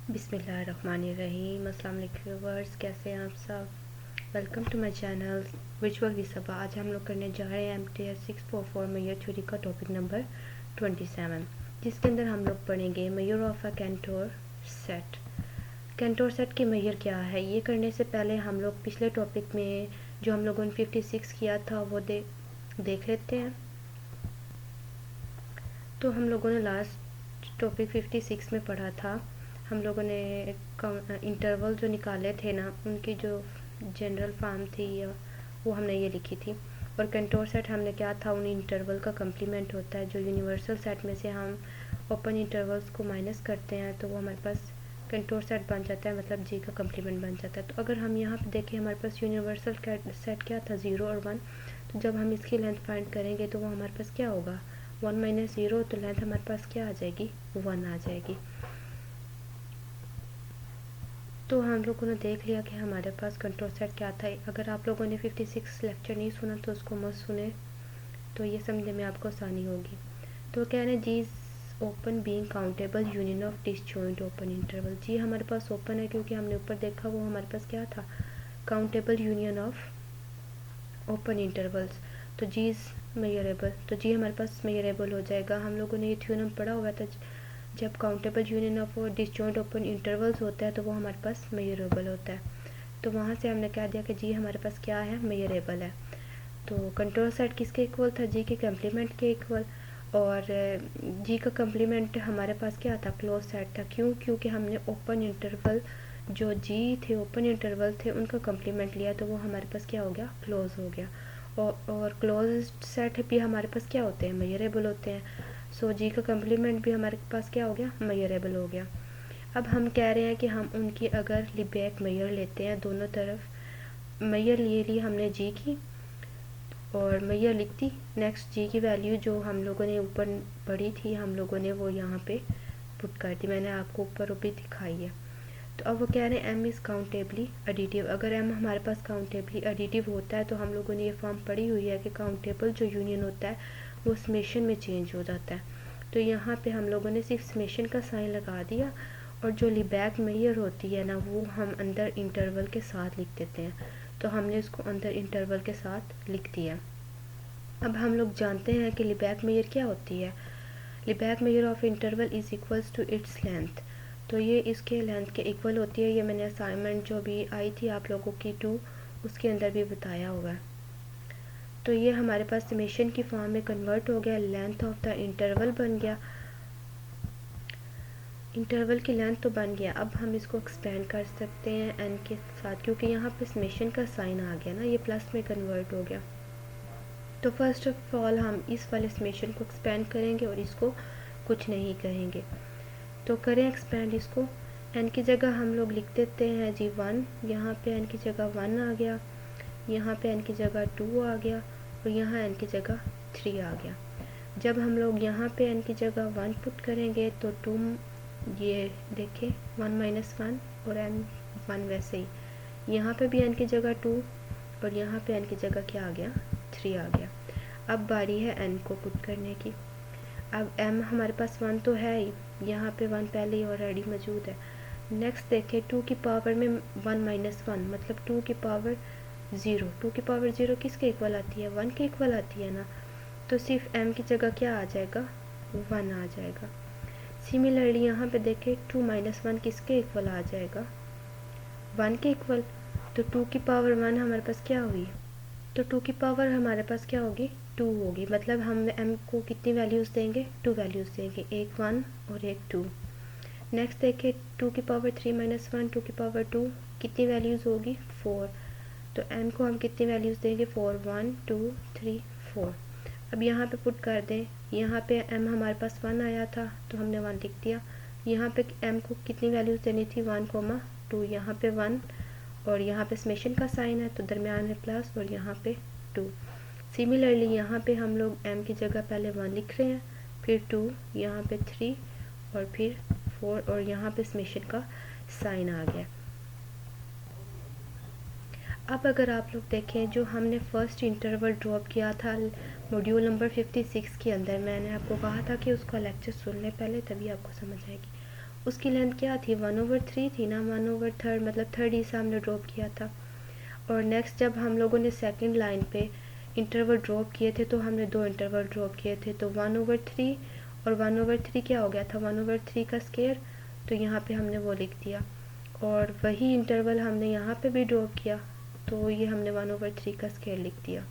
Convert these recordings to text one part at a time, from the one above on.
बिस्मिल्लाहिर्रहमानिर्रहीम। अस्सलाम वालेकुम व्यूअर्स, कैसे हैं आप सब। Welcome to my channel visual विसबा। आज हम लोग करने जा रहे हैं MTS 644 मेजर थ्योरी का टॉपिक नंबर 27, जिसके अंदर हम लोग पढ़ेंगे measure of a Cantor set. Cantor set की मेजर क्या है, ये करने से पहले हम लोग पिछले टॉपिक में जो हम लोगों ने 56 किया था वो देख लेते हैं। तो हम लोगों ने लास्ट टॉपिक 56 में पढ़ा था। हम लोगों ने इंटरवल जो निकाले थे ना, उनकी जो जनरल फॉर्म थी वो हमने ये लिखी थी। और कंटोर सेट हमने क्या था, उन इंटरवल का कम्प्लीमेंट होता है। जो यूनिवर्सल सेट में से हम ओपन इंटरवल्स को माइनस करते हैं तो वो हमारे पास कंटोर सेट बन जाता है, मतलब जी का कम्प्लीमेंट बन जाता है। तो अगर हम यहाँ पे देखें, हमारे पास यूनिवर्सल सेट क्या था, 0 और 1। तो जब हम इसकी लेंथ फाइंड करेंगे तो वो हमारे पास क्या होगा, 1 माइनस 0। तो लेंथ हमारे पास क्या आ जाएगी, 1 आ जाएगी। तो हम लोगों ने देख लिया कि हमारे पास कंट्रोल सेट क्या था। अगर आप लोगों ने 56 लेक्चर नहीं सुना तो उसको मत सुने, तो ये समझने में आपको आसानी होगी। तो कह रहे हैं G open being countable union of disjoint open interval. G हमारे पास ओपन है क्योंकि हमने ऊपर देखा वो हमारे पास क्या था, countable union of open intervals. तो जी इज़ मेजरेबल, तो जी हमारे पास मेजरेबल हो जाएगा। हम लोगों ने ये थ्योरम पढ़ा हुआ था, जब countable union of disjoint open intervals होता है तो वो हमारे पास मेजरेबल होता है। तो वहाँ से हमने कह दिया कि जी हमारे पास क्या है, मेजरेबल है। तो कंट्रोल सेट किसके इक्वल था, जी के कम्प्लीमेंट के इक्वल। और जी का कम्प्लीमेंट हमारे पास क्या था, क्लोज सेट था। क्यों, क्योंकि हमने ओपन इंटरवल जो जी थे, ओपन इंटरवल थे, उनका कम्प्लीमेंट लिया तो वो हमारे पास क्या हो गया, क्लोज हो गया। और क्लोज सेट भी हमारे पास क्या होते हैं, मेजरेबल होते हैं। सो जी का कम्प्लीमेंट भी हमारे पास क्या हो गया, मेजरेबल हो गया। अब हम कह रहे हैं कि हम उनकी अगर लिबैक मेजर लेते हैं, दोनों तरफ मेजर ले ली हमने जी की और मेजर लिख दी। नेक्स्ट जी की वैल्यू जो हम लोगों ने ऊपर पढ़ी थी, हम लोगों ने वो यहाँ पे पुट कर दी, मैंने आपको ऊपर भी दिखाई है। तो अब वो कह रहे हैं एम इज़ काउंटेबली एडिटिव। अगर एम हमारे पास काउंटेबली एडिटिव होता है तो हम लोगों ने ये फॉर्म पढ़ी हुई है कि काउंटेबल जो यूनियन होता है वो समेशन में चेंज हो जाता है। तो यहाँ पे हम लोगों ने सिर्फ समेशन का साइन लगा दिया और जो लिबैक मेजर होती है ना, वो हम अंदर इंटरवल के साथ लिख देते हैं। तो हमने इसको अंदर इंटरवल के साथ लिख दिया। अब हम लोग जानते हैं कि लिबैक मेजर क्या होती है। Lebesgue measure of interval is equals to its length. तो ये इसके लेंथ के इक्वल होती है। ये मैंने असाइनमेंट जो भी आई थी आप लोगों की 2, उसके अंदर भी बताया हुआ है। तो ये हमारे पास समेशन की फॉर्म में कन्वर्ट हो गया, लेंथ ऑफ द इंटरवल बन गया। इंटरवल की लेंथ तो बन गया। अब हम इसको एक्सपेंड कर सकते हैं एन के साथ, क्योंकि यहाँ पे समेशन का साइन आ गया ना, ये प्लस में कन्वर्ट हो गया। तो फर्स्ट ऑफ ऑल हम इस वाले समेशन को एक्सपेंड करेंगे और इसको कुछ नहीं कहेंगे। तो करें एक्सपेंड इसको। एन की जगह हम लोग लिख देते हैं जी 1। यहाँ पे एन की जगह 1 आ गया, यहाँ पे एन की जगह 2 आ गया और यहाँ एन की जगह 3 आ गया। जब हम लोग यहाँ पे एन की जगह 1 पुट करेंगे तो 2, ये देखें 1 माइनस 1 और एन 1 वैसे ही। यहाँ पे भी एन की जगह 2 और यहाँ पे एन की जगह क्या आ गया, 3 आ गया। अब बारी है एन को पुट करने की। अब एम हमारे पास 1 तो है ही, यहाँ पे 1 पहले ही ऑलरेडी मौजूद है। नेक्स्ट देखें 2 की पावर में 1 माइनस 1 मतलब 2 की पावर 0। 2 की पावर 0 किसके इक्वल आती है, 1 के इक्वल आती है ना। तो सिर्फ m की जगह क्या आ जाएगा, 1 आ जाएगा। सिमिलरली यहाँ पे देखें 2 माइनस 1 किसके इक्वल आ जाएगा, 1 के इक्वल। तो 2 की पावर 1 हमारे पास क्या हुई, तो 2 की पावर हमारे पास क्या होगी, 2 होगी। मतलब हम m को कितनी वैल्यूज़ देंगे, 2 वैल्यूज़ देंगे, एक 1 और एक 2। नेक्स्ट देखें 2 की पावर 3 माइनस 1, 2 की पावर 2, कितनी वैल्यूज़ होगी, 4। तो m को हम कितनी वैल्यूज़ देंगे, 4, 1 2 3 4। अब यहाँ पे पुट कर दें, यहाँ पे m हमारे पास 1 आया था तो हमने 1 लिख दिया। यहाँ पे m को कितनी वैल्यूज़ देनी थी, 1, 2। यहाँ पे 1 और यहाँ पे समेशन का साइन है तो दरमियान में प्लस और यहाँ पे 2। सिमिलरली यहाँ पे हम लोग m की जगह पहले 1 लिख रहे हैं, फिर 2, यहाँ पे 3 और फिर 4 और यहाँ पे समेशन का साइन आ गया। अब अगर आप लोग देखें, जो हमने फर्स्ट इंटरवल ड्रॉप किया था मॉड्यूल नंबर 56 के अंदर, मैंने आपको कहा था कि उसका लेक्चर सुन लें पहले, तभी आपको समझ आएगी। उसकी लेंथ क्या थी, 1/3 थी ना, 1/3 मतलब थर्ड हिस्सा हमने ड्रॉप किया था। और नेक्स्ट जब हम लोगों ने सेकंड लाइन पे इंटरवल ड्रॉप किए थे तो हमने 2 इंटरवल ड्रॉप किए थे, तो 1/3 और 1/3 क्या हो गया था, 1/3 का स्क्वायर, तो यहाँ पे हमने वो लिख दिया। और वही इंटरवल हमने यहाँ पे भी ड्रॉप किया, तो ये हमने 1/3 का स्क्वायर लिख दिया।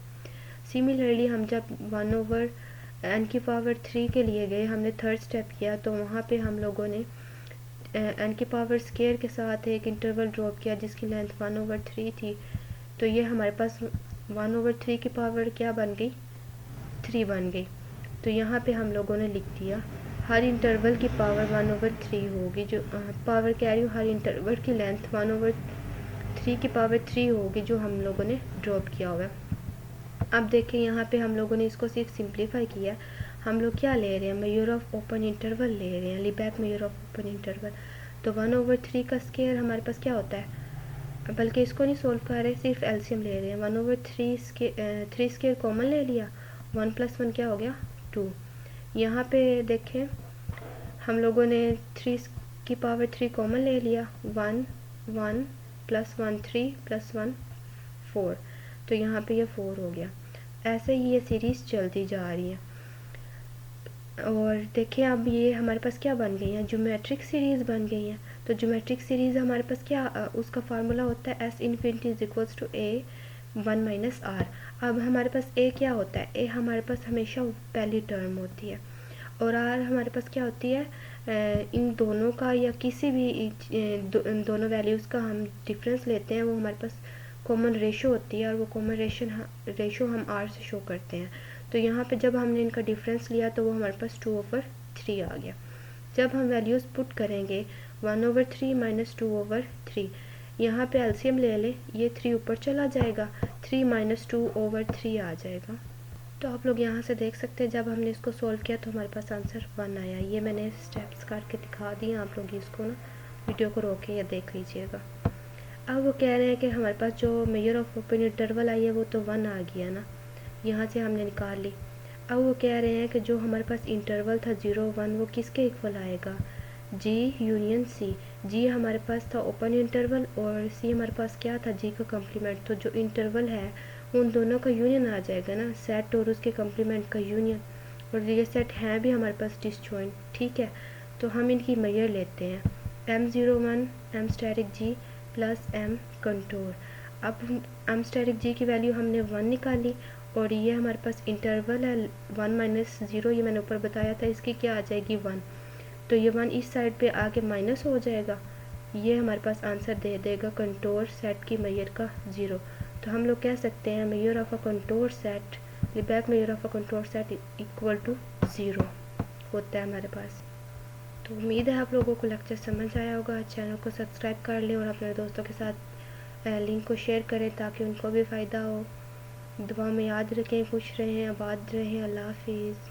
सिमिलरली हम जब 1/n³ के लिए गए, हमने थर्ड स्टेप किया, तो वहाँ पे हम लोगों ने n² के साथ एक इंटरवल ड्रॉप किया जिसकी लेंथ 1/3 थी, तो ये हमारे पास 1/3 की पावर क्या बन गई, 3 बन गई। तो यहाँ पे हम लोगों ने लिख दिया हर इंटरवल की पावर 1/3 होगी, जो पावर कह रही हूँ, हर इंटरवल की लेंथ 1/3 की पावर 3 होगी जो हम लोगों ने ड्रॉप किया हुआ है। अब देखिए यहाँ पे हम लोगों ने इसको सिर्फ सिंप्लीफाई किया। हम लोग क्या ले रहे हैं, मेजर ऑफ ओपन इंटरवल ले रहे हैं, लीबैक मेजर ऑफ ओपन इंटरवल। तो 1/3 का स्क्वायर हमारे पास क्या होता है, बल्कि इसको नहीं सोल्व कर रहे, सिर्फ एलसीएम ले रहे हैं। 1/3 3 स्क्वायर कॉमन ले लिया, 1 + 1 क्या हो गया 2। यहाँ पे देखें हम लोगों ने 3 की पावर 3 कॉमन ले लिया, 1 1 + 1 3 + 1 4, तो यहाँ पे ये 4 हो गया। ऐसे ही ये सीरीज़ चलती जा रही है। और देखिए अब ये हमारे पास क्या बन गई है, ज्योमेट्रिक सीरीज़ बन गई है। तो ज्योमेट्रिक सीरीज़ हमारे पास क्या उसका फार्मूला होता है S ∞ = A 1 - R। अब हमारे पास A क्या होता है, A हमारे पास हमेशा पहली टर्म होती है, और R हमारे पास क्या होती है, इन दोनों का या किसी भी दोनों वैल्यूज़ का हम डिफरेंस लेते हैं, वो हमारे पास कॉमन रेशो होती है, और वो कॉमन रेशो हम R से शो करते हैं। तो यहाँ पे जब हमने इनका डिफरेंस लिया तो वो हमारे पास 2/3 आ गया। जब हम वैल्यूज़ पुट करेंगे 1/3 - 2/3, यहाँ पे एलसीएम ले लें, ये 3 ऊपर चला जाएगा, 3 - 2/3 आ जाएगा। तो आप लोग यहाँ से देख सकते हैं जब हमने इसको सॉल्व किया तो हमारे पास आंसर 1 आया। ये मैंने स्टेप्स करके दिखा दिए, आप लोग इसको ना वीडियो को रोके या देख लीजिएगा। अब वो कह रहे हैं कि हमारे पास जो मेजर ऑफ ओपन इंटरवल आई है वो तो 1 आ गया ना, यहाँ से हमने निकाल ली। अब वो कह रहे हैं कि जो हमारे पास इंटरवल था 0 1 वो किसके इक्वल आएगा, G यूनियन C। G हमारे पास था ओपन इंटरवल और C हमारे पास क्या था, G का कम्प्लीमेंट। तो जो इंटरवल है उन दोनों का यूनियन आ जाएगा ना, सेट और उसके कम्प्लीमेंट का यूनियन। और ये सेट हैं भी हमारे पास डिसजॉइंट, ठीक है। तो हम इनकी मेजर लेते हैं, M01 M static G + M contour. अब M स्टैटिक G की वैल्यू हमने 1 निकाली, और ये हमारे पास इंटरवल है 1 - 0, ये मैंने ऊपर बताया था, इसकी क्या आ जाएगी 1। तो ये 1 इस साइड पे आके माइनस हो जाएगा, ये हमारे पास आंसर दे देगा कंटूर सेट की मेजर का 0। तो हम लोग कह सकते हैं measure of a Cantor set, Lebesgue measure of a Cantor set = 0 होता है हमारे पास। तो उम्मीद है आप लोगों को लेक्चर समझ आया होगा। चैनल को सब्सक्राइब कर लें और अपने दोस्तों के साथ लिंक को शेयर करें ताकि उनको भी फ़ायदा हो। दुआ में याद रखें, खुश रहें, आबाद रहें। अल्लाह हाफिज़।